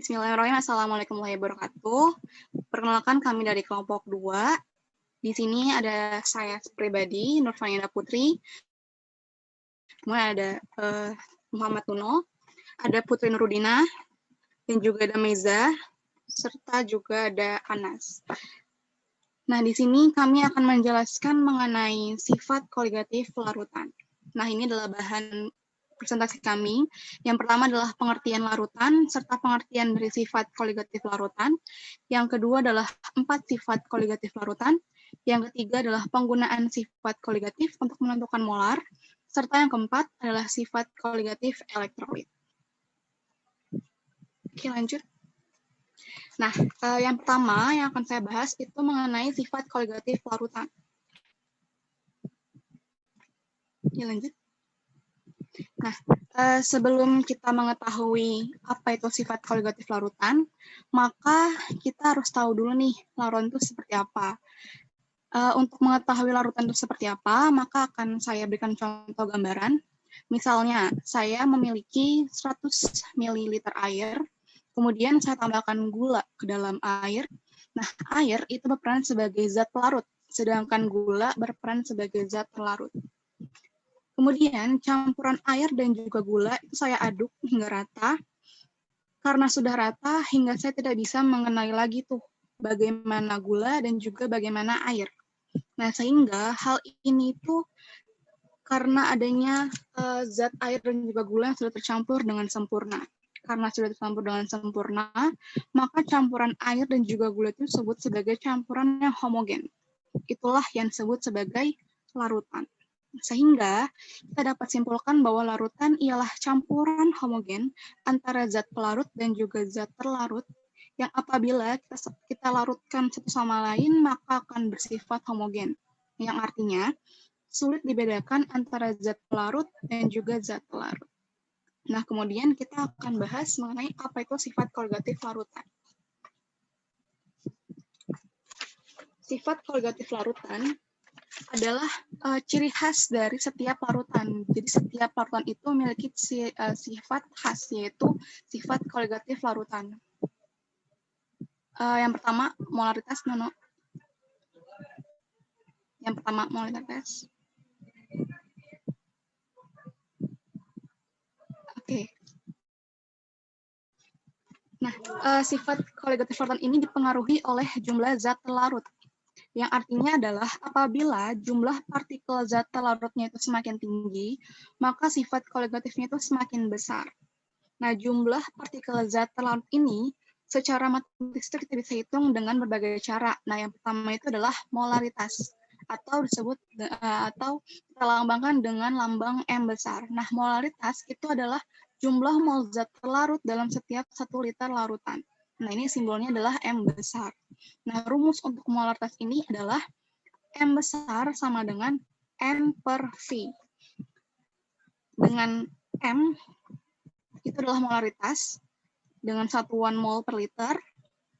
Bismillahirrahmanirrahim. Assalamualaikum warahmatullahi wabarakatuh. Perkenalkan kami dari kelompok 2. Di sini ada saya pribadi, Nurfanina Putri. Kemudian ada Muhammad Nuno, ada Putri Nurudina, dan juga ada Meza, serta juga ada Anas. Nah, di sini kami akan menjelaskan mengenai sifat koligatif larutan. Nah, ini adalah bahan presentasi kami. Yang pertama adalah pengertian larutan, serta pengertian dari sifat koligatif larutan. Yang kedua adalah 4 sifat koligatif larutan. Yang ketiga adalah penggunaan sifat koligatif untuk menentukan molar. Serta yang keempat adalah sifat koligatif elektrolit. Oke, lanjut. Nah, yang pertama yang akan saya bahas itu mengenai sifat koligatif larutan. Ya, lanjut. Nah, sebelum kita mengetahui apa itu sifat koligatif larutan, maka kita harus tahu dulu nih, larutan itu seperti apa. Untuk mengetahui larutan itu seperti apa, maka akan saya berikan contoh gambaran. Misalnya, saya memiliki 100 ml air, kemudian saya tambahkan gula ke dalam air. Nah, air itu berperan sebagai zat pelarut, sedangkan gula berperan sebagai zat pelarut. Kemudian campuran air dan juga gula itu saya aduk hingga rata. Karena sudah rata, hingga saya tidak bisa mengenali lagi tuh bagaimana gula dan juga bagaimana air. Nah, sehingga hal ini tuh karena adanya zat air dan juga gula yang sudah tercampur dengan sempurna. Karena sudah tercampur dengan sempurna, maka campuran air dan juga gula itu disebut sebagai campuran yang homogen. Itulah yang disebut sebagai larutan. Sehingga kita dapat simpulkan bahwa larutan ialah campuran homogen antara zat pelarut dan juga zat terlarut yang apabila kita larutkan satu sama lain maka akan bersifat homogen. Yang artinya sulit dibedakan antara zat pelarut dan juga zat terlarut. Nah, kemudian kita akan bahas mengenai apa itu sifat koligatif larutan. Sifat koligatif larutan adalah ciri khas dari setiap larutan. Jadi setiap larutan itu memiliki sifat khas, yaitu sifat koligatif larutan. Yang pertama, molaritas, Nono. Yang pertama, molaritas. Oke. Nah, sifat koligatif larutan ini dipengaruhi oleh jumlah zat terlarut. Yang artinya adalah apabila jumlah partikel zat terlarutnya itu semakin tinggi, maka sifat koligatifnya itu semakin besar. Nah, jumlah partikel zat terlarut ini secara matematis kita bisa hitung dengan berbagai cara. Nah, yang pertama itu adalah molaritas atau disebut atau kita lambangkan dengan lambang M besar. Nah, molaritas itu adalah jumlah mol zat terlarut dalam setiap 1 liter larutan. Nah, ini simbolnya adalah M besar. Nah, rumus untuk molaritas ini adalah M besar sama dengan M per V. Dengan M, itu adalah molaritas dengan satuan mol per liter.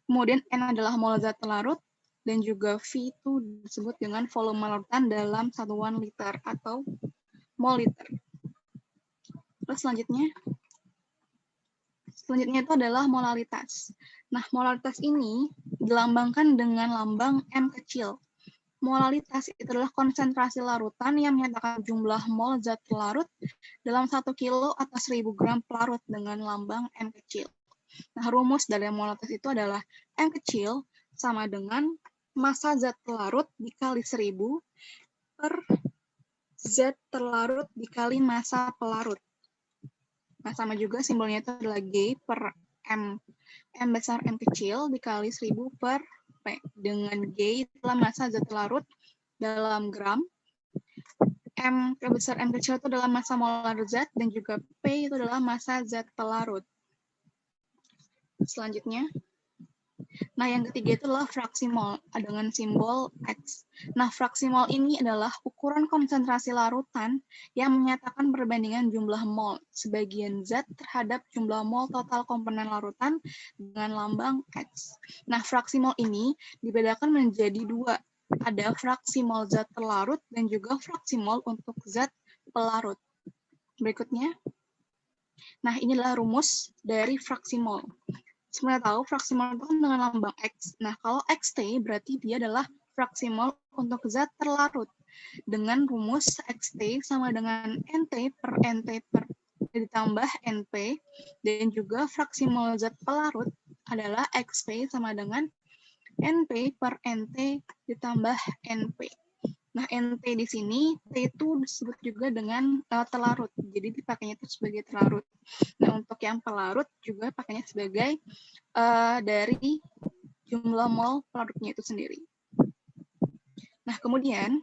Kemudian N adalah mol zat terlarut. Dan juga V itu disebut dengan volume larutan dalam satuan liter atau mol liter. Terus selanjutnya itu adalah molaritas. Nah, molaritas ini dilambangkan dengan lambang M kecil. Molaritas itu adalah konsentrasi larutan yang menyatakan jumlah mol zat pelarut dalam 1 kilo atau 1000 gram pelarut dengan lambang M kecil. Nah, rumus dari molaritas itu adalah M kecil sama dengan massa zat pelarut dikali 1000 per zat terlarut dikali massa pelarut. Nah, sama juga simbolnya itu adalah G per M. M besar M kecil dikali 1000 per P. Dengan G itulah massa zat larut dalam gram. M besar M kecil itu adalah massa molar zat dan juga P itu adalah massa zat pelarut. Selanjutnya. Nah, yang ketiga itu adalah fraksi mol dengan simbol X. Nah, fraksi mol ini adalah ukuran konsentrasi larutan yang menyatakan perbandingan jumlah mol sebagian zat terhadap jumlah mol total komponen larutan dengan lambang X. Nah, fraksi mol ini dibedakan menjadi 2. Ada fraksi mol zat terlarut dan juga fraksi mol untuk zat pelarut. Berikutnya. Nah, inilah rumus dari fraksi mol. Sebenarnya tahu fraksi mol itu kan dengan lambang X. Nah, kalau XT berarti dia adalah fraksi mol untuk zat terlarut. Dengan rumus XT sama dengan NT per ditambah NP, dan juga fraksi mol zat pelarut adalah XP sama dengan NP per NT ditambah NP. Nah, NT di sini, T itu disebut juga dengan telarut. Jadi dipakainya itu sebagai telarut. Nah, untuk yang pelarut juga pakainya sebagai dari jumlah mol pelarutnya itu sendiri. Nah, kemudian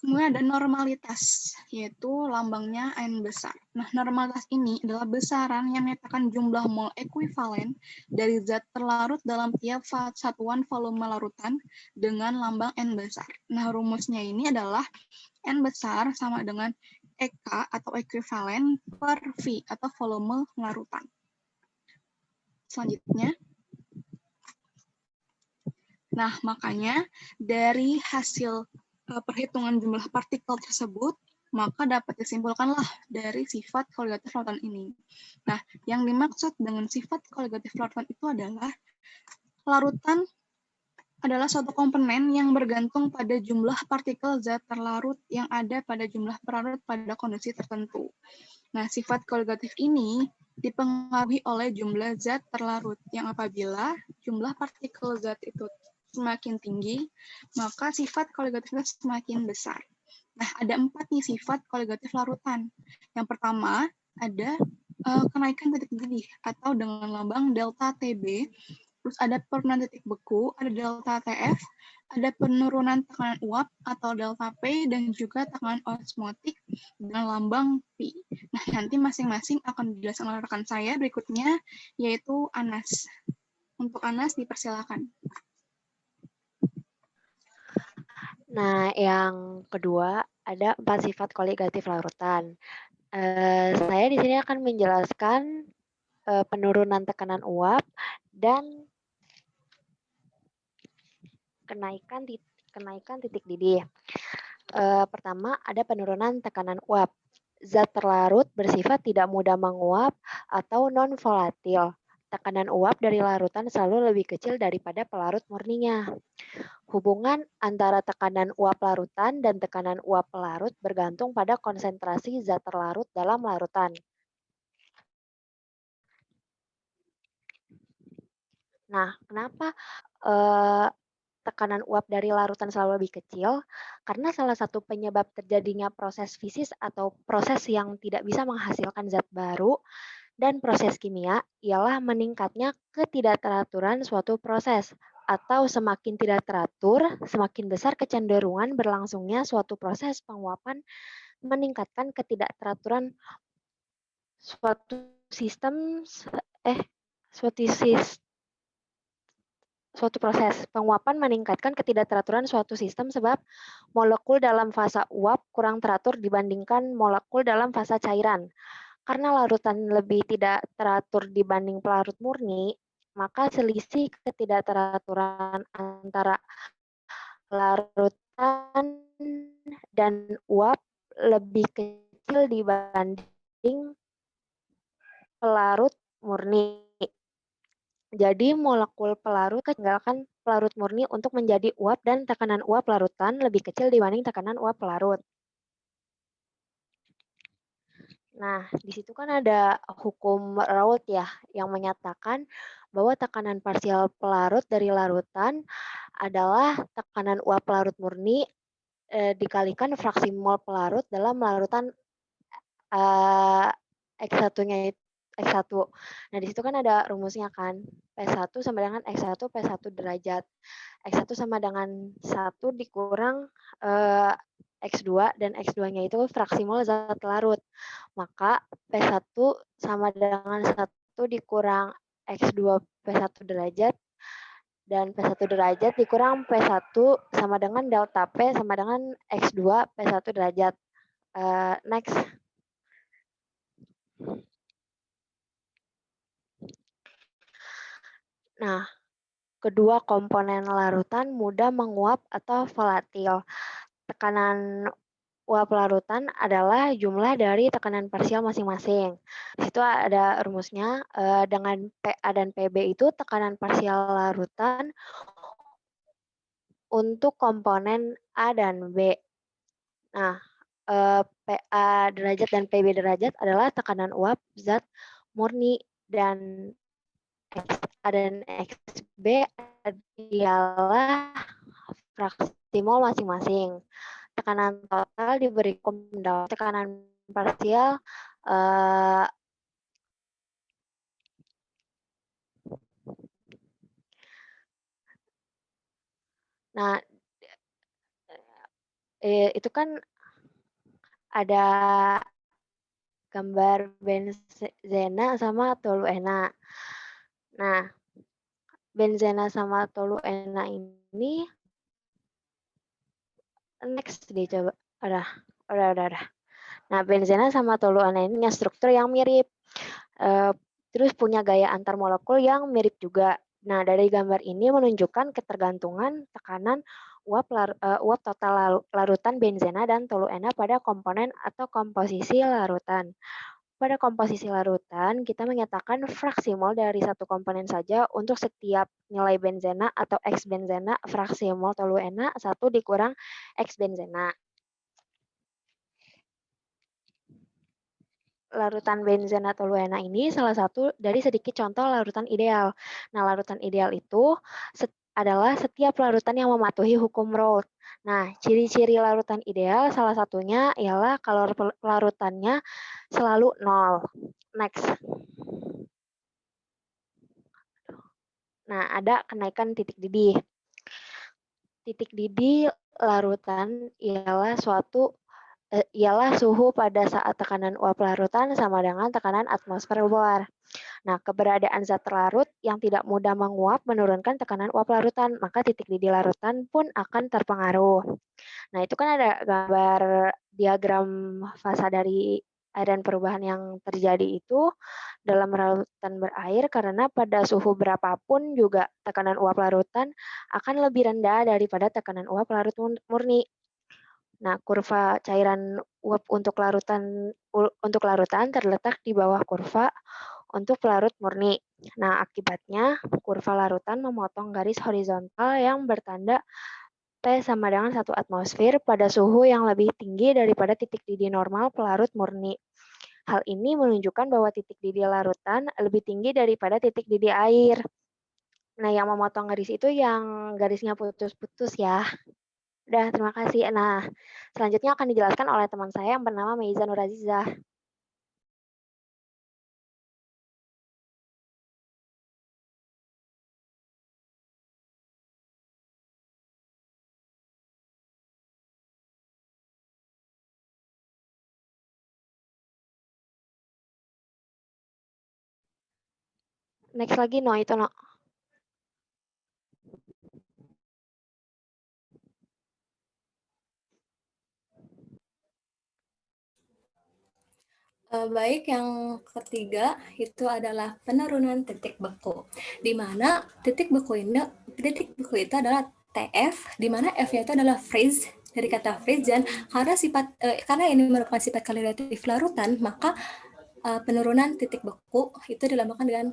ada normalitas, yaitu lambangnya N besar. Nah, normalitas ini adalah besaran yang menyatakan jumlah mol ekuivalen dari zat terlarut dalam tiap satuan volume larutan dengan lambang N besar. Nah, rumusnya ini adalah N besar sama dengan EK atau ekuivalen per V atau volume larutan. Selanjutnya, nah, makanya dari hasil perhitungan jumlah partikel tersebut, maka dapat disimpulkanlah dari sifat koligatif larutan ini. Nah, yang dimaksud dengan sifat koligatif larutan itu adalah larutan adalah suatu komponen yang bergantung pada jumlah partikel zat terlarut yang ada pada jumlah pelarut pada kondisi tertentu. Nah, sifat koligatif ini dipengaruhi oleh jumlah zat terlarut, yang apabila jumlah partikel zat itu semakin tinggi, maka sifat koligatifnya semakin besar. Nah, ada 4 nih sifat koligatif larutan. Yang pertama, ada kenaikan titik didih atau dengan lambang delta TB, terus ada penurunan titik beku, ada delta TF, ada penurunan tekanan uap atau delta P, dan juga tekanan osmotik dengan lambang P. Nah, nanti masing-masing akan dijelaskan oleh rekan saya berikutnya, yaitu Anas. Untuk Anas, dipersilakan. Nah, yang kedua ada 4 sifat koligatif larutan. Saya di sini akan menjelaskan penurunan tekanan uap dan kenaikan titik didih. Pertama, ada penurunan tekanan uap. Zat terlarut bersifat tidak mudah menguap atau non-volatil. Tekanan uap dari larutan selalu lebih kecil daripada pelarut murninya. Hubungan antara tekanan uap larutan dan tekanan uap pelarut bergantung pada konsentrasi zat terlarut dalam larutan. Nah, kenapa tekanan uap dari larutan selalu lebih kecil? Karena salah satu penyebab terjadinya proses fisis atau proses yang tidak bisa menghasilkan zat baru dan proses kimia ialah meningkatnya ketidakteraturan suatu proses, atau semakin tidak teratur, semakin besar kecenderungan berlangsungnya suatu proses penguapan meningkatkan ketidakteraturan suatu sistem suatu proses penguapan meningkatkan ketidakteraturan suatu sistem sebab molekul dalam fase uap kurang teratur dibandingkan molekul dalam fase cairan. Karena larutan lebih tidak teratur dibanding pelarut murni, maka selisih ketidakteraturan antara larutan dan uap lebih kecil dibanding pelarut murni. Jadi molekul pelarut ketinggalkan pelarut murni untuk menjadi uap dan tekanan uap larutan lebih kecil dibanding tekanan uap pelarut. Nah, di situ kan ada hukum Raoult ya, yang menyatakan bahwa tekanan parsial pelarut dari larutan adalah tekanan uap pelarut murni dikalikan fraksi mol pelarut dalam larutan X1-nya X1. Nah, di situ kan ada rumusnya kan, P1 sama dengan X1 P1 derajat. X1 sama dengan 1 dikurang X2, dan X2-nya itu fraksi mol zat larut. Maka P1 sama dengan 1 dikurang X2 P1 derajat, dan P1 derajat dikurang P1 sama dengan delta P sama dengan X2 P1 derajat. Next. Nah, kedua komponen larutan mudah menguap atau volatil. Tekanan uap larutan adalah jumlah dari tekanan parsial masing-masing. Di situ ada rumusnya, dengan PA dan PB itu tekanan parsial larutan untuk komponen A dan B. Nah, PA derajat dan PB derajat adalah tekanan uap zat murni, dan XA dan XB ialah fraksi mol masing-masing. Tekanan total diberi tekanan parsial nah itu kan ada gambar benzena sama toluena. Nah, benzena sama toluena ini next deh coba. Udah. Nah, benzena sama toluena ini punya struktur yang mirip. Terus punya gaya antar molekul yang mirip juga. Nah, dari gambar ini menunjukkan ketergantungan tekanan uap total larutan benzena dan toluena pada komponen atau komposisi larutan. Pada komposisi larutan, kita menyatakan fraksi mol dari satu komponen saja untuk setiap nilai benzena atau X benzena, fraksi mol toluena 1 dikurang X benzena. Larutan benzena toluena ini salah satu dari sedikit contoh larutan ideal. Nah, larutan ideal itu adalah setiap larutan yang mematuhi hukum Raoult. Nah, ciri-ciri larutan ideal salah satunya ialah kalau larutannya selalu 0. Next. Nah, ada kenaikan titik didih. Titik didih larutan ialah suhu pada saat tekanan uap larutan sama dengan tekanan atmosfer luar. Nah, keberadaan zat terlarut yang tidak mudah menguap menurunkan tekanan uap larutan, maka titik didih larutan pun akan terpengaruh. Nah, itu kan ada gambar diagram fasa dari air dan perubahan yang terjadi itu dalam larutan berair karena pada suhu berapapun juga tekanan uap larutan akan lebih rendah daripada tekanan uap larut murni. Nah, kurva cairan uap untuk larutan terletak di bawah kurva untuk larut murni. Nah, akibatnya kurva larutan memotong garis horizontal yang bertanda T sama dengan 1 atmosfer pada suhu yang lebih tinggi daripada titik didih normal pelarut murni. Hal ini menunjukkan bahwa titik didih larutan lebih tinggi daripada titik didih air. Nah, yang memotong garis itu yang garisnya putus-putus ya. Udah, terima kasih. Nah, selanjutnya akan dijelaskan oleh teman saya yang bernama Meiza Nurazizah. Next lagi, no, itu no. Baik, yang ketiga itu adalah penurunan titik beku, di mana titik beku itu adalah TF, di mana F-nya itu adalah freeze, dari kata freeze, dan karena ini merupakan sifat kalorimetric larutan, maka penurunan titik beku itu dilambangkan dengan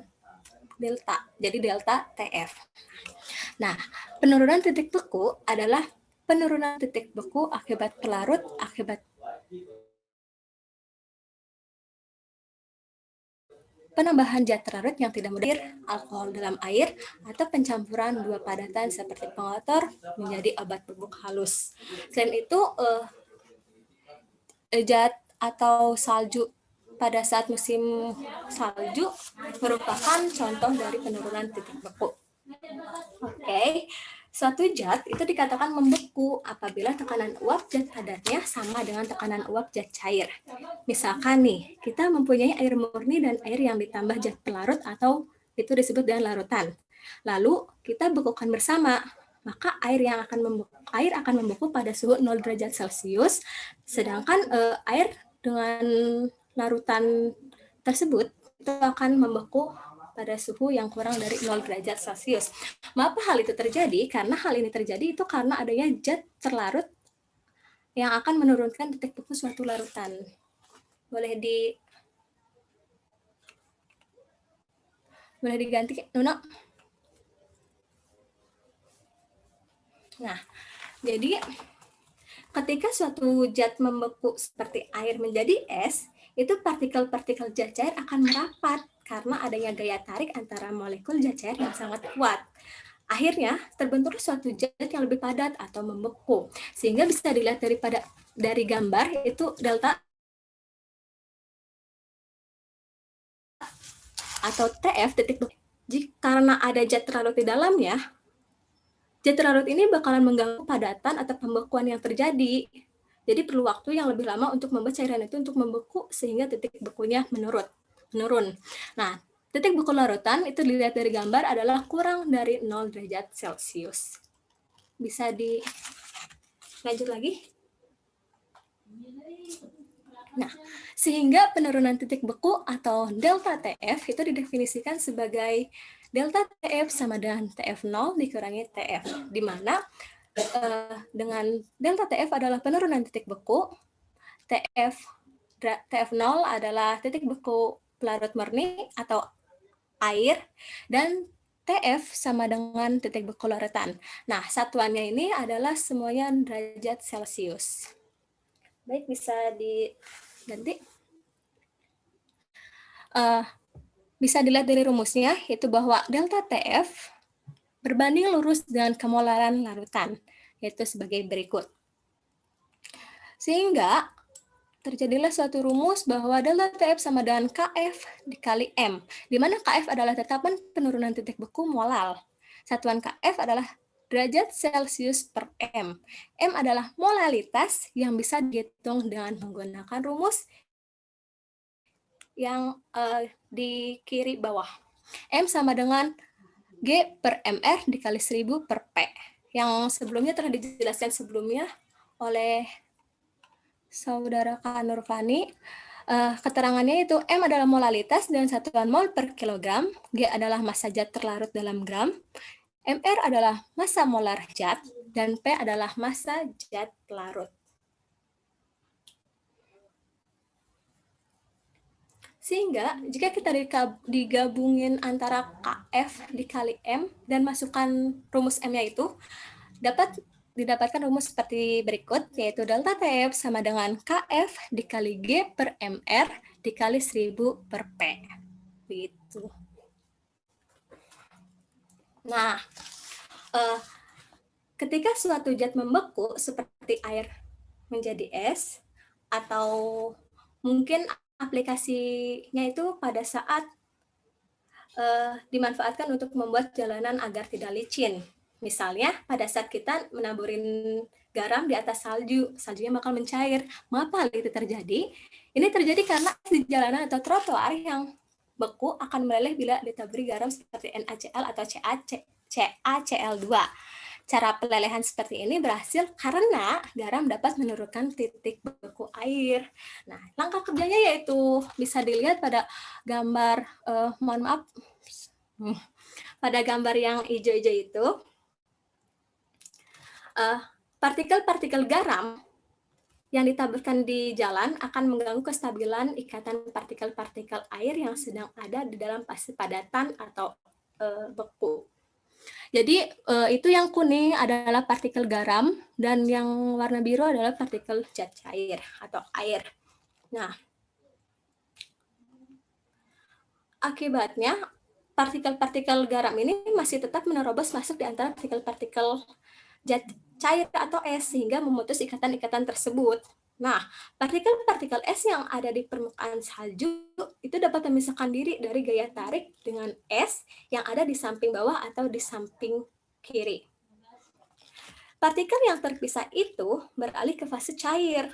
delta, jadi delta TF. Nah, penurunan titik beku adalah penurunan titik beku akibat pelarut akibat penambahan zat terlarut yang tidak mudah, alkohol dalam air, atau pencampuran dua padatan seperti pengotor menjadi obat bubuk halus. Selain itu, zat atau salju pada saat musim salju merupakan contoh dari penurunan titik beku. Oke, suatu zat itu dikatakan membeku apabila tekanan uap zat padatnya sama dengan tekanan uap zat cair. Misalkan nih, kita mempunyai air murni dan air yang ditambah zat pelarut atau itu disebut dengan larutan. Lalu kita bekukan bersama, maka air akan membeku pada suhu 0 derajat Celcius, sedangkan air dengan larutan tersebut itu akan membeku pada suhu yang kurang dari 0 derajat Celcius. Mengapa hal itu terjadi? Karena hal ini terjadi itu karena adanya zat terlarut yang akan menurunkan titik beku suatu larutan. Boleh diganti, Nuno? Nah, jadi ketika suatu zat membeku seperti air menjadi es, itu partikel-partikel zat cair akan merapat karena adanya gaya tarik antara molekul zat cair yang sangat kuat. Akhirnya terbentuk suatu zat yang lebih padat atau membeku, sehingga bisa dilihat dari gambar itu delta atau TF titik beku. Karena ada zat larut di dalamnya, zat larut ini bakalan mengganggu padatan atau pembekuan yang terjadi. Jadi perlu waktu yang lebih lama untuk membuat cairan itu untuk membeku sehingga titik bekunya menurun. Nah, titik beku larutan itu dilihat dari gambar adalah kurang dari 0 derajat Celcius. Bisa lanjut lagi. Nah, sehingga penurunan titik beku atau delta TF itu didefinisikan sebagai delta TF sama dengan TF0 dikurangi TF, di mana dengan delta TF adalah penurunan titik beku, TF0 adalah titik beku pelarut murni atau air, dan TF sama dengan titik beku larutan. Nah, satuannya ini adalah semuanya derajat Celcius. Baik, bisa diganti. Bisa dilihat dari rumusnya, yaitu bahwa delta TF berbanding lurus dengan kemolaran larutan, yaitu sebagai berikut. Sehingga terjadilah suatu rumus bahwa delta TF sama dengan KF dikali M, di mana KF adalah tetapan penurunan titik beku molal. Satuan KF adalah derajat Celcius per M. M adalah molalitas yang bisa dihitung dengan menggunakan rumus yang di kiri bawah. M sama dengan G per MR dikali 1000 per P. Yang sebelumnya telah dijelaskan sebelumnya oleh Saudara Kak Nurfani. Keterangannya itu M adalah molalitas dengan satuan mol per kilogram, G adalah massa zat terlarut dalam gram, MR adalah massa molar zat, dan P adalah massa zat larut. Sehingga jika kita digabungin antara KF dikali M dan masukkan rumus M-nya itu, dapat didapatkan rumus seperti berikut, yaitu delta TF sama dengan KF dikali G per MR dikali 1000 per P. Begitu. Nah, ketika suatu zat membeku seperti air menjadi es, atau mungkin aplikasinya itu pada saat dimanfaatkan untuk membuat jalanan agar tidak licin. Misalnya pada saat kita menaburin garam di atas salju, saljunya bakal mencair. Mengapa hal itu terjadi? Ini terjadi karena di jalanan atau trotoar yang beku akan meleleh bila ditaburi garam seperti NaCl atau CaCl2. Cara pelelehan seperti ini berhasil karena garam dapat menurunkan titik beku air. Nah, langkah kerjanya yaitu bisa dilihat pada gambar, mohon maaf, pada gambar yang hijau-hijau itu, partikel-partikel garam yang ditaburkan di jalan akan mengganggu kestabilan ikatan partikel-partikel air yang sedang ada di dalam fase padatan atau beku. Jadi itu yang kuning adalah partikel garam dan yang warna biru adalah partikel zat cair atau air. Nah, akibatnya partikel-partikel garam ini masih tetap menerobos masuk di antara partikel-partikel zat cair atau es sehingga memutus ikatan-ikatan tersebut. Nah, partikel-partikel es yang ada di permukaan salju itu dapat memisahkan diri dari gaya tarik dengan es yang ada di samping bawah atau di samping kiri. Partikel yang terpisah itu beralih ke fase cair.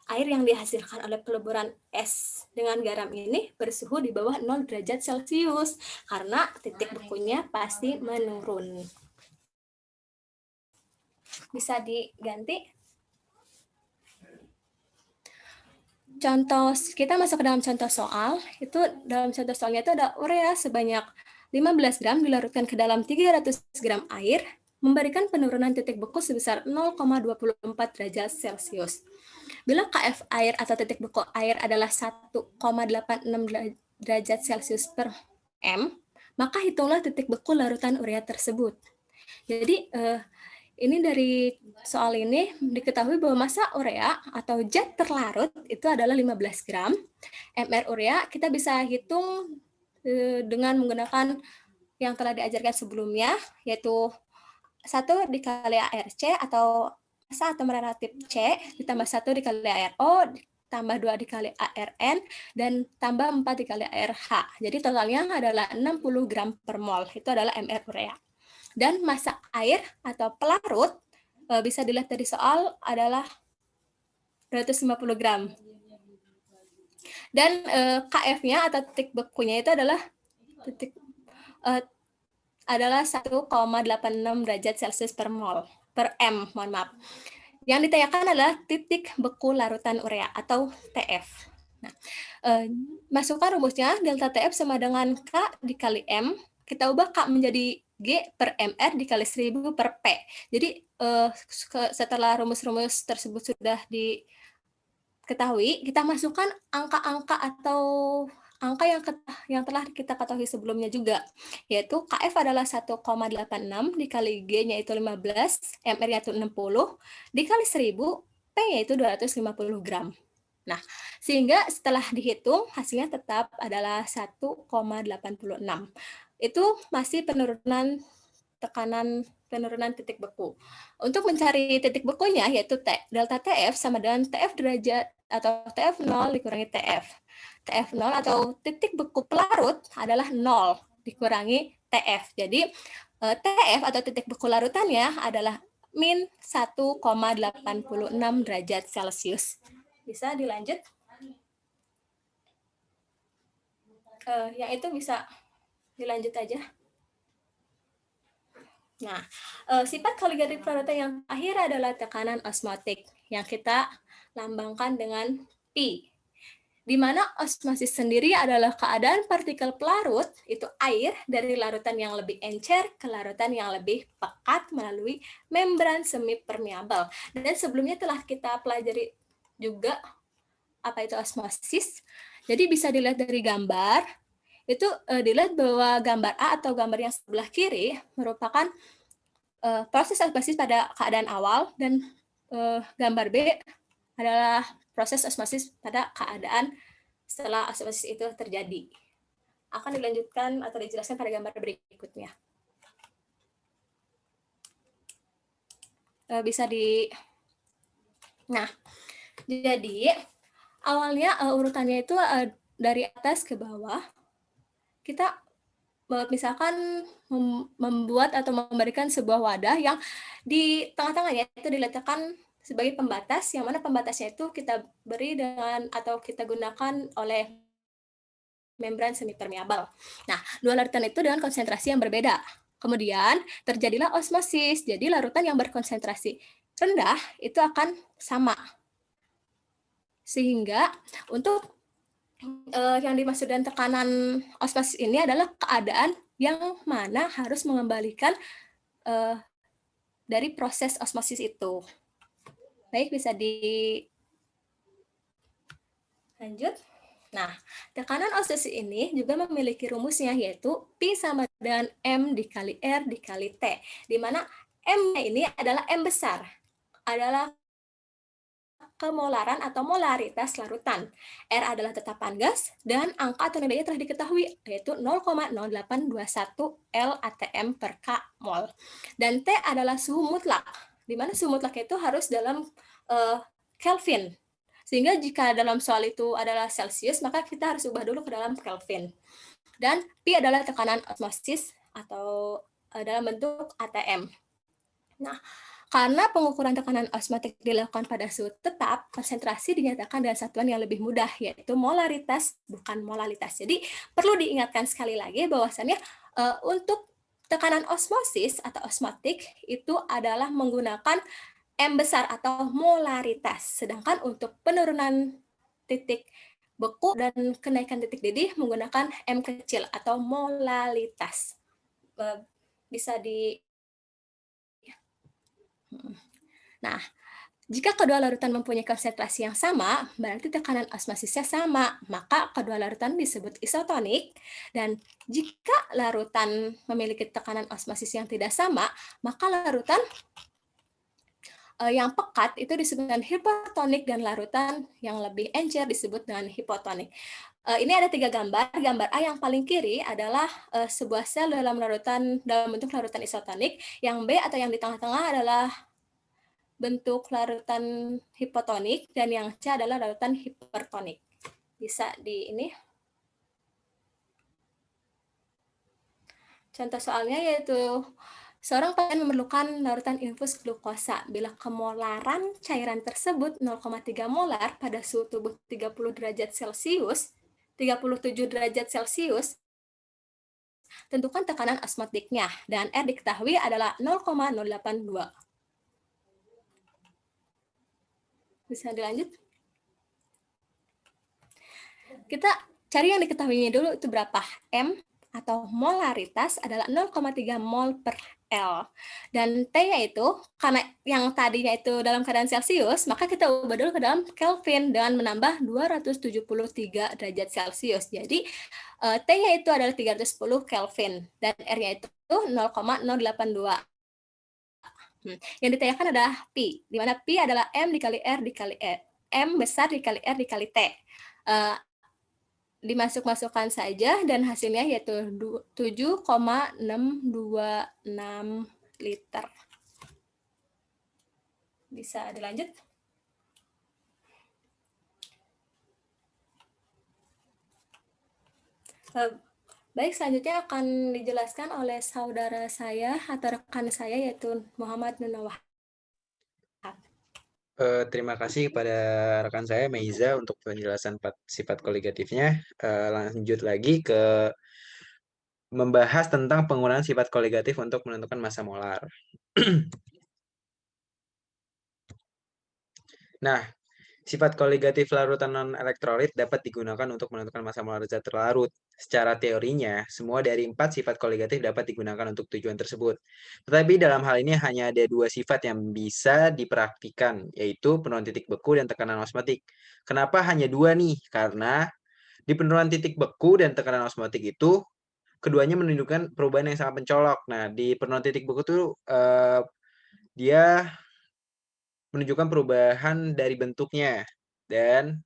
Air yang dihasilkan oleh peleburan es dengan garam ini bersuhu di bawah 0 derajat Celcius karena titik bekunya pasti menurun. Bisa diganti? Contoh, kita masuk ke dalam contoh soal, itu dalam contoh soalnya itu ada urea sebanyak 15 gram dilarutkan ke dalam 300 gram air memberikan penurunan titik beku sebesar 0,24 derajat Celcius. Bila KF air atau titik beku air adalah 1,86 derajat Celcius per M, maka hitunglah titik beku larutan urea tersebut. Jadi ini dari soal ini diketahui bahwa massa urea atau zat terlarut itu adalah 15 gram. MR urea kita bisa hitung dengan menggunakan yang telah diajarkan sebelumnya, yaitu 1 dikali ARC atau massa atom relatif C ditambah 1 dikali ARO tambah 2 dikali ARN dan tambah 4 dikali ARH. Jadi totalnya adalah 60 gram per mol. Itu adalah MR urea. Dan massa air atau pelarut bisa dilihat dari soal adalah 250 gram. Dan KF-nya atau titik bekunya itu adalah adalah 1,86 derajat Celcius per mol, per M, mohon maaf. Yang ditanyakan adalah titik beku larutan urea atau TF. Nah, masukkan rumusnya, delta TF sama dengan K dikali M, kita ubah K menjadi G per MR dikali 1000 per P. Jadi setelah rumus-rumus tersebut sudah diketahui, kita masukkan angka-angka atau angka yang telah kita ketahui sebelumnya juga, yaitu KF adalah 1,86 dikali G-nya itu 15, MR-nya itu 60, dikali 1000, P-nya itu 250 gram. Nah, sehingga setelah dihitung, hasilnya tetap adalah 1,86. Itu masih penurunan titik beku. Untuk mencari titik bekunya, yaitu delta TF sama dengan TF derajat atau TF0 dikurangi TF. TF0 atau titik beku pelarut adalah 0 dikurangi TF. Jadi TF atau titik beku larutannya adalah min 1,86 derajat Celcius. Bisa dilanjut? Yang itu bisa dilanjut aja. Nah, sifat koligatif larutan yang akhir adalah tekanan osmotik yang kita lambangkan dengan P, di mana osmosis sendiri adalah keadaan partikel pelarut, itu air, dari larutan yang lebih encer ke larutan yang lebih pekat melalui membran semi permeabel. Dan sebelumnya telah kita pelajari juga apa itu osmosis. Jadi bisa dilihat dari gambar, itu dilihat bahwa gambar A atau gambar yang sebelah kiri merupakan proses osmosis pada keadaan awal, dan gambar B adalah proses osmosis pada keadaan setelah osmosis itu terjadi. Akan dilanjutkan atau dijelaskan pada gambar berikutnya. Nah, jadi awalnya urutannya itu dari atas ke bawah. Kita misalkan membuat atau memberikan sebuah wadah yang di tengah-tengahnya itu diletakkan sebagai pembatas, yang mana pembatasnya itu kita beri dengan atau kita gunakan oleh membran semi permeabel. Nah, dua larutan itu dengan konsentrasi yang berbeda. Kemudian terjadilah osmosis, jadi larutan yang berkonsentrasi rendah itu akan sama. Sehingga untuk yang dimaksud dengan tekanan osmosis ini adalah keadaan yang mana harus mengembalikan dari proses osmosis itu. Baik, bisa dilanjut. Nah, tekanan osmosis ini juga memiliki rumusnya, yaitu P sama dengan M dikali R dikali T, di mana M-nya ini adalah M besar, adalah kemolaran atau molaritas larutan. R adalah tetapan gas, dan angka atau nilainya telah diketahui, yaitu 0,0821 L atm per K mol. Dan T adalah suhu mutlak, di mana suhu mutlak itu harus dalam Kelvin. Sehingga jika dalam soal itu adalah Celsius, maka kita harus ubah dulu ke dalam Kelvin. Dan P adalah tekanan osmosis atau dalam bentuk ATM. Nah, karena pengukuran tekanan osmotik dilakukan pada suhu tetap, konsentrasi dinyatakan dengan satuan yang lebih mudah, yaitu molaritas, bukan molalitas. Jadi, perlu diingatkan sekali lagi bahwasannya untuk tekanan osmosis atau osmotik itu adalah menggunakan M besar atau molaritas. Sedangkan untuk penurunan titik beku dan kenaikan titik didih menggunakan M kecil atau molalitas. Bisa di Nah, jika kedua larutan mempunyai konsentrasi yang sama, berarti tekanan osmosisnya sama, maka kedua larutan disebut isotonik. Dan jika larutan memiliki tekanan osmosis yang tidak sama, maka larutan yang pekat itu disebut dengan hipotonik dan larutan yang lebih encer disebut dengan hipotonik. Ini ada 3 gambar. Gambar A yang paling kiri adalah sebuah sel dalam bentuk larutan isotonik. Yang B atau yang di tengah-tengah adalah bentuk larutan hipotonik dan yang C adalah larutan hipertonik. Bisa di ini. Contoh soalnya yaitu seorang pasien memerlukan larutan infus glukosa bila kemolaran cairan tersebut 0,3 molar pada suhu tubuh 30 derajat Celcius, 37 derajat Celcius, tentukan tekanan osmotiknya dan R diketahui adalah 0,082. Bisa dilanjut? Kita cari yang diketahuinya dulu itu berapa. M atau molaritas adalah 0,3 mol per L. Dan T-nya itu, karena yang tadinya itu dalam keadaan Celcius, maka kita ubah dulu ke dalam Kelvin dengan menambah 273 derajat Celcius. Jadi, T-nya itu adalah 310 Kelvin, dan R-nya itu 0,082. Yang ditanyakan adalah pi, di mana pi adalah M dikali R dikali E. M besar dikali R dikali T. Dimasuk-masukkan saja dan hasilnya yaitu 7,626 liter. Bisa dilanjut? Baik, selanjutnya akan dijelaskan oleh saudara saya atau rekan saya yaitu Muhammad Nunawah. Terima kasih kepada rekan saya Meiza untuk penjelasan sifat koligatifnya. Lanjut lagi ke membahas tentang penggunaan sifat koligatif untuk menentukan massa molar. Nah, sifat koligatif larutan non-elektrolit dapat digunakan untuk menentukan massa molar zat terlarut. Secara teorinya, semua dari 4 sifat koligatif dapat digunakan untuk tujuan tersebut. Tetapi dalam hal ini hanya ada 2 sifat yang bisa dipraktikkan, yaitu penurunan titik beku dan tekanan osmotik. Kenapa hanya 2 nih? Karena di penurunan titik beku dan tekanan osmotik itu, keduanya menunjukkan perubahan yang sangat mencolok. Nah, di penurunan titik beku itu dia menunjukkan perubahan dari bentuknya, dan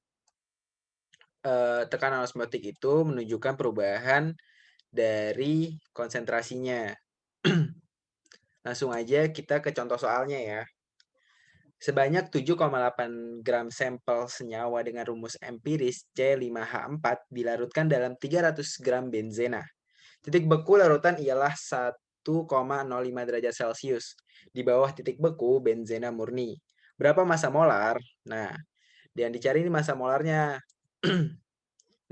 tekanan osmotik itu menunjukkan perubahan dari konsentrasinya. Langsung aja kita ke contoh soalnya ya. Sebanyak 7,8 gram sampel senyawa dengan rumus empiris C5H4 dilarutkan dalam 300 gram benzena. Titik beku larutan ialah 1,05 derajat Celcius. Di bawah titik beku benzena murni. Berapa massa molar? Nah, yang dicari ini massa molarnya.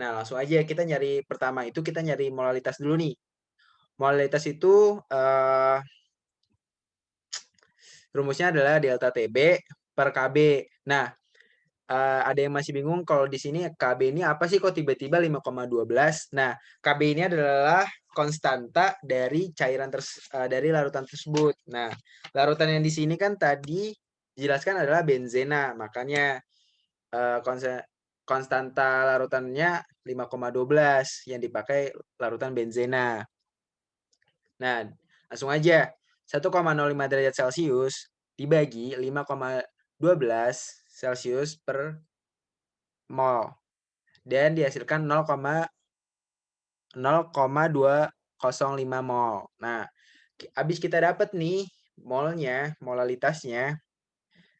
Nah, langsung aja kita nyari pertama itu kita nyari molalitas dulu nih. Molalitas itu rumusnya adalah delta TB per KB. Nah, ada yang masih bingung kalau di sini KB ini apa sih kok tiba-tiba 5,12. Nah, KB ini adalah konstanta dari cairan dari larutan tersebut. Nah, larutan yang di sini kan tadi dijelaskan adalah benzena, makanya konstanta larutannya 5,12 yang dipakai larutan benzena. Nah, langsung aja 1,05 derajat Celcius dibagi 5,12 Celcius per mol dan dihasilkan 0,205 mol. Nah, habis kita dapat nih molnya, molalitasnya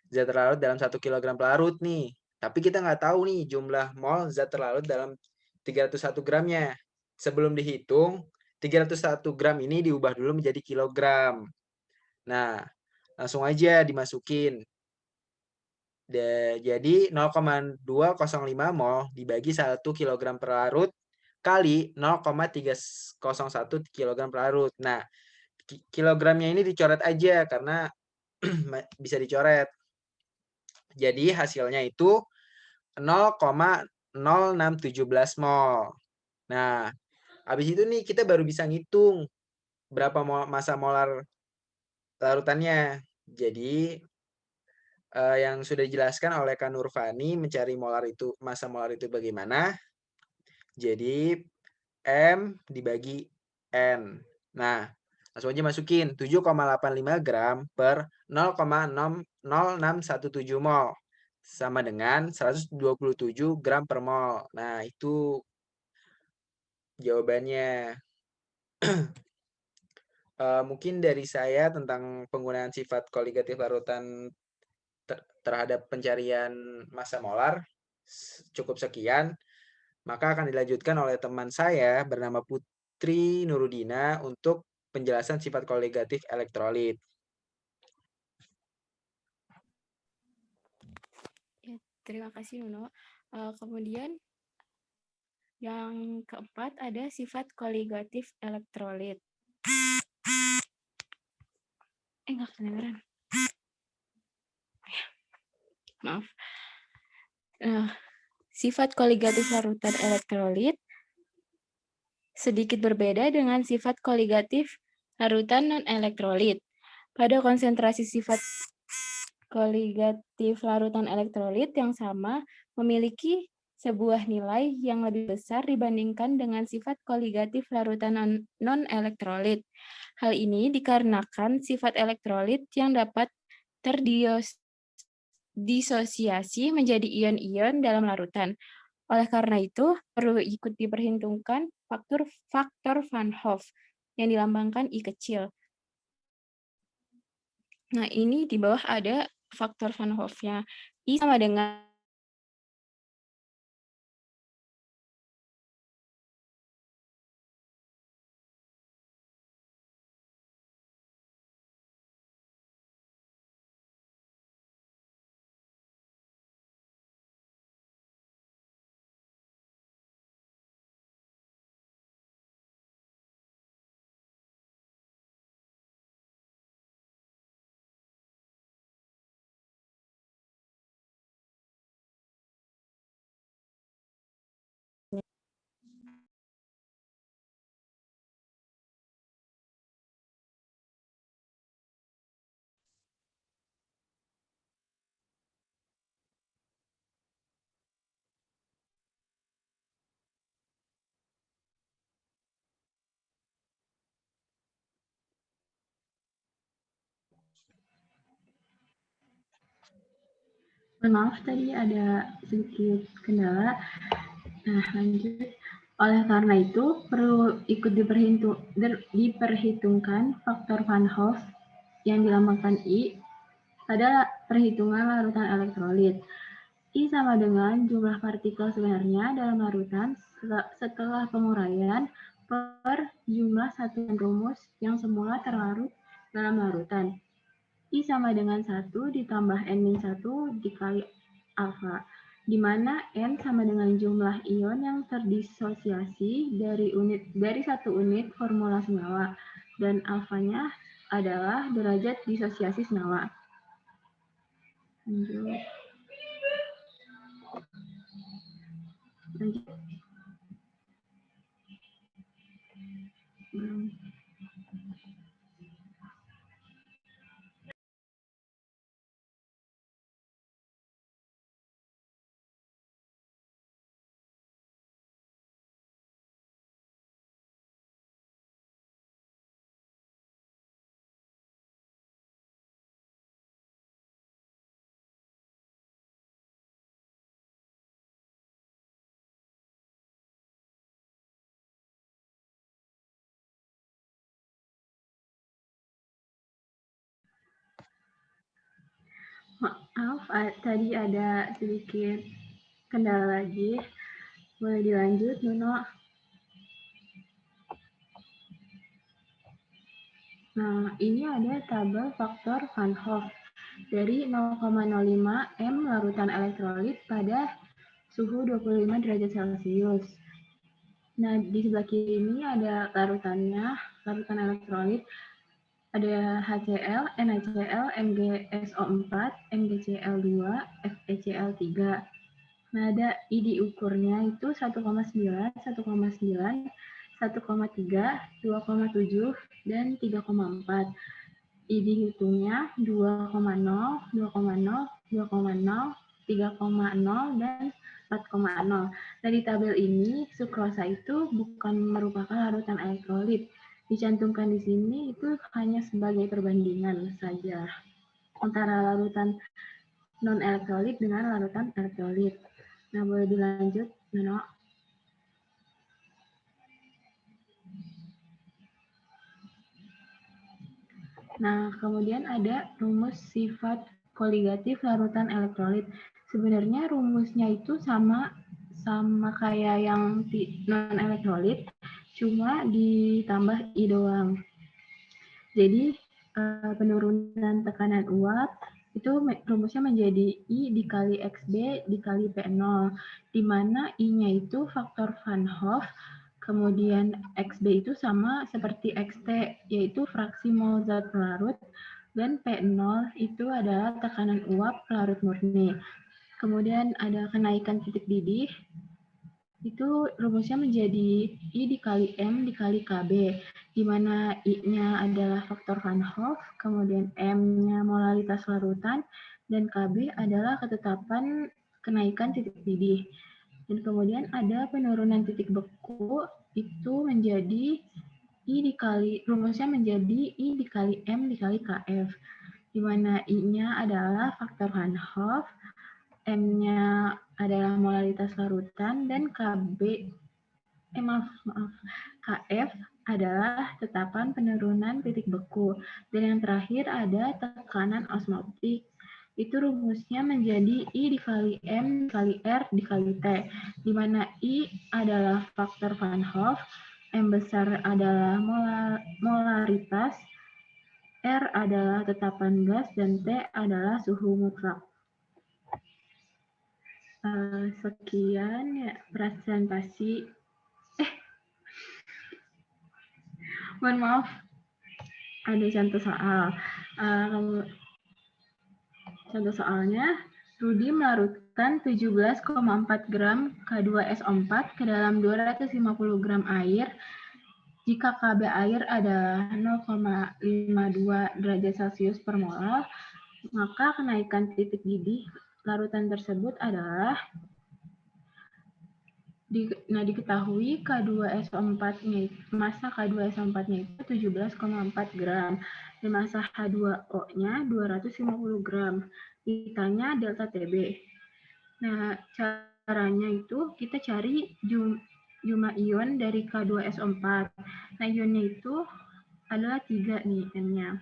zat terlarut dalam 1 kg pelarut nih. Tapi kita nggak tahu nih jumlah mol zat terlarut dalam 301 gramnya. Sebelum dihitung, 301 gram ini diubah dulu menjadi kilogram. Nah, langsung aja dimasukin. Jadi 0,205 mol dibagi 1 kg per larut kali 0,301 kg per larut. Nah, kilogramnya ini dicoret aja karena bisa dicoret. Jadi hasilnya itu 0,0617 mol. Nah, habis itu nih kita baru bisa ngitung berapa massa molar larutannya. Jadi yang sudah dijelaskan oleh Kak Nurfani mencari massa molar itu bagaimana. Jadi M dibagi N. Nah, langsung aja masukin 7,85 gram per 0,0617 mol sama dengan 127 gram per mol. Nah, itu jawabannya. Mungkin dari saya tentang penggunaan sifat koligatif larutan terhadap pencarian massa molar cukup sekian. Maka akan dilanjutkan oleh teman saya bernama Putri Nurudina untuk penjelasan sifat koligatif elektrolit. Ya, terima kasih Nuno. Kemudian yang keempat ada sifat koligatif elektrolit. Nggak kedengeran. Maaf. Sifat koligatif larutan elektrolit sedikit berbeda dengan sifat koligatif larutan non-elektrolit. Pada konsentrasi sifat koligatif larutan elektrolit yang sama memiliki sebuah nilai yang lebih besar dibandingkan dengan sifat koligatif larutan non-elektrolit. Hal ini dikarenakan sifat elektrolit yang dapat terdisosiasi menjadi ion-ion dalam larutan. Oleh karena itu, perlu ikut diperhitungkan faktor Van Hoff yang dilambangkan I kecil. Nah, ini di bawah ada faktor Van Hoff-nya. I sama dengan Maaf, tadi ada sedikit kendala. Nah, lanjut. Oleh karena itu, perlu ikut diperhitungkan faktor Van Hoff yang dilambangkan I pada perhitungan larutan elektrolit. I sama dengan jumlah partikel sebenarnya dalam larutan setelah penguraian per jumlah satuan rumus yang semula terlarut dalam larutan. I sama dengan 1 ditambah N-1 dikali alfa, di mana N sama dengan jumlah ion yang terdisosiasi dari satu unit formula senyawa, dan alfanya adalah derajat disosiasi senyawa. Lanjut. Maaf, tadi ada sedikit kendala lagi. Boleh dilanjut, Nuno? Nah, ini ada tabel faktor Van Hoff dari 0,05 M larutan elektrolit pada suhu 25 derajat Celcius. Nah, di sebelah kiri ini ada larutannya, larutan elektrolit. Ada HCl, NaCl, MgSO4, MgCl2, FeCl3. Nah, ada I diukurnya itu 1,9, 1,9, 1,3, 2,7, dan 3,4. I dihitungnya 2,0, 2,0, 2,0, 3,0, dan 4,0. Nah, di tabel ini sukrosa itu bukan merupakan larutan elektrolit. Dicantumkan di sini itu hanya sebagai perbandingan saja antara larutan non-elektrolit dengan larutan elektrolit. Nah, boleh dilanjut, Nono. Nah, kemudian ada rumus sifat koligatif larutan elektrolit. Sebenarnya rumusnya itu sama kayak yang non-elektrolit, cuma ditambah I doang. Jadi, penurunan tekanan uap itu rumusnya menjadi I dikali XB dikali P0, di mana I-nya itu faktor Van Hoff, kemudian XB itu sama seperti XT, yaitu fraksi mol zat pelarut, dan P0 itu adalah tekanan uap pelarut murni. Kemudian ada kenaikan titik didih, itu rumusnya menjadi I dikali M dikali KB, di mana I-nya adalah faktor Van Hoff, kemudian M-nya molaritas larutan, dan KB adalah ketetapan kenaikan titik didih. Dan kemudian ada penurunan titik beku, itu menjadi I dikali, rumusnya menjadi I dikali M dikali KF, di mana I-nya adalah faktor Van Hoff, M-nya adalah molaritas larutan, dan KF adalah tetapan penurunan titik beku. Dan yang terakhir ada tekanan osmotik. Itu rumusnya menjadi I dikali M dikali R dikali T, di mana I adalah faktor Van Hoff, M besar adalah molaritas, R adalah tetapan gas, dan T adalah suhu mutlak. Sekian ya presentasi. Mohon maaf, ada contoh soal. Contoh soalnya, Rudi melarutkan 17,4 gram K2SO4 ke dalam 250 gram air. Jika KB air adalah 0,52 derajat Celcius per mol, maka kenaikan titik didih larutan tersebut adalah diketahui K2SO4-nya, massa K2SO4-nya itu 17,4 gram dan massa H2O-nya 250 gram. Ditanya delta TB. Nah, caranya itu kita cari jumlah ion dari K2SO4. Nah, ionnya itu adalah 3 nih N-nya.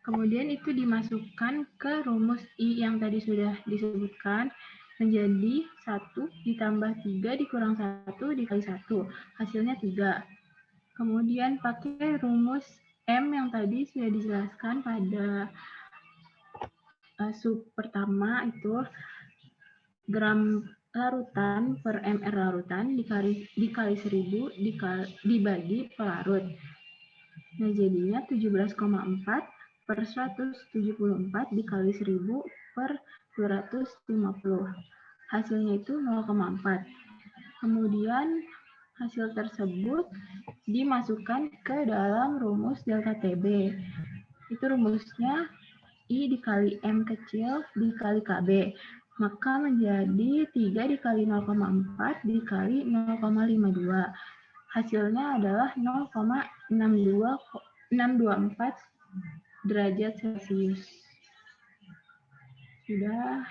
Kemudian itu dimasukkan ke rumus I yang tadi sudah disebutkan, menjadi 1 ditambah 3 dikurang 1 dikali 1. Hasilnya 3. Kemudian pakai rumus M yang tadi sudah dijelaskan pada sub pertama, itu gram larutan per mR larutan dikali 1000 dibagi pelarut. Nah, jadinya 17,4 per 174 dikali 1000 per 250. Hasilnya itu 0,4. Kemudian hasil tersebut dimasukkan ke dalam rumus delta TB. Itu rumusnya I dikali M kecil dikali KB. Maka menjadi 3 dikali 0,4 dikali 0,52. Hasilnya adalah 0,624 derajat Celcius. Sudah.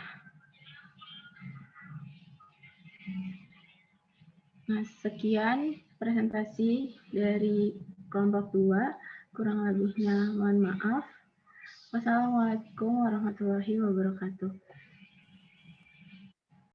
Nah, sekian presentasi dari kelompok 2. Kurang lebihnya mohon maaf. Wassalamualaikum warahmatullahi wabarakatuh.